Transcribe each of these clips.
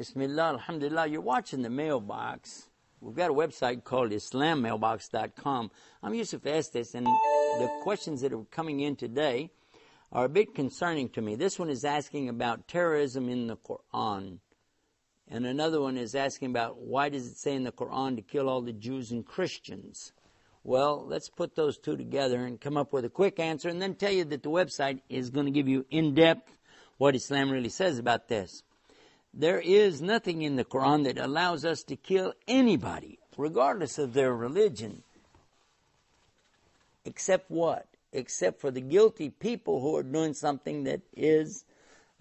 Bismillah, alhamdulillah. You're watching the mailbox. We've got a website called islammailbox.com. I'm Yusuf Estes, and the questions that are coming in today are a bit concerning to me. This one is asking about terrorism in the Qur'an. And another one is asking about why does it say in the Qur'an to kill all the Jews and Christians? Well, let's put those two together and come up with a quick answer, and then tell you that the website is going to give you in-depth what Islam really says about this. There is nothing in the Qur'an that allows us to kill anybody, regardless of their religion, except what? Except for the guilty people who are doing something that is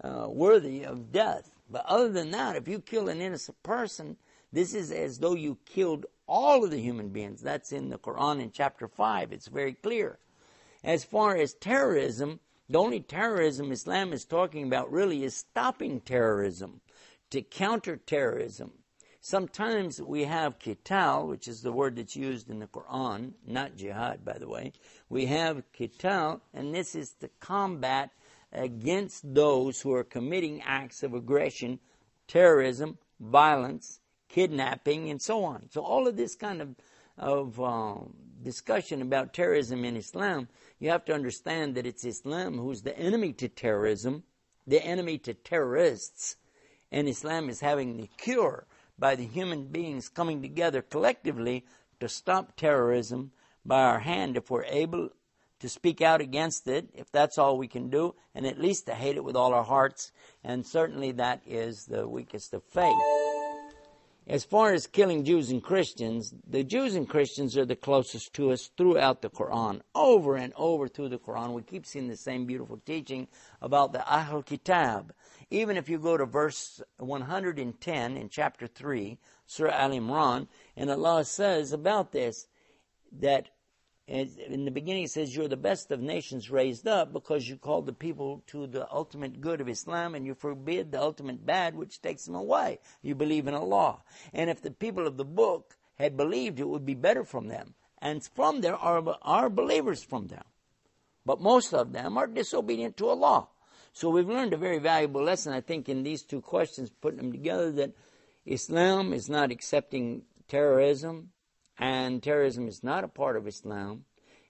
worthy of death. But other than that, if you kill an innocent person, this is as though you killed all of the human beings. That's in the Qur'an in chapter 5. It's very clear. As far as terrorism, the only terrorism Islam is talking about really is stopping terrorism, to counter terrorism. Sometimes we have qital, which is the word that's used in the Qur'an, not jihad, by the way. We have qital, and this is to combat against those who are committing acts of aggression, terrorism, violence, kidnapping, and so on. So all of this kind of discussion about terrorism in Islam, you have to understand that it's Islam who's the enemy to terrorism, the enemy to terrorists, and Islam is having the cure by the human beings coming together collectively to stop terrorism by our hand, if we're able to speak out against it, if that's all we can do, and at least to hate it with all our hearts, and certainly that is the weakest of faith. As far as killing Jews and Christians, the Jews and Christians are the closest to us throughout the Qur'an. Over and over through the Qur'an, we keep seeing the same beautiful teaching about the Ahl Kitab. Even if you go to verse 110 in chapter 3, Surah Al-Imran, and Allah says about this, that in the beginning it says, you're the best of nations raised up because you call the people to the ultimate good of Islam and you forbid the ultimate bad which takes them away. You believe in Allah. And if the people of the book had believed, it would be better from them. And from there are believers from them. But most of them are disobedient to Allah. So we've learned a very valuable lesson, I think, in these two questions, putting them together, that Islam is not accepting terrorism, and terrorism is not a part of Islam.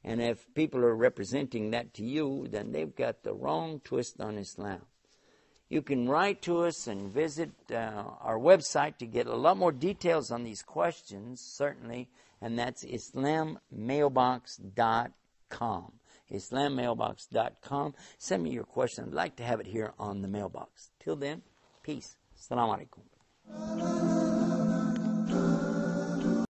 And if people are representing that to you, then they've got the wrong twist on Islam. You can write to us and visit our website to get a lot more details on these questions, certainly, and that's islammailbox.com. islammailbox.com. Send me your question. I'd like to have it here on the mailbox. Till then, peace. Assalamu alaykum.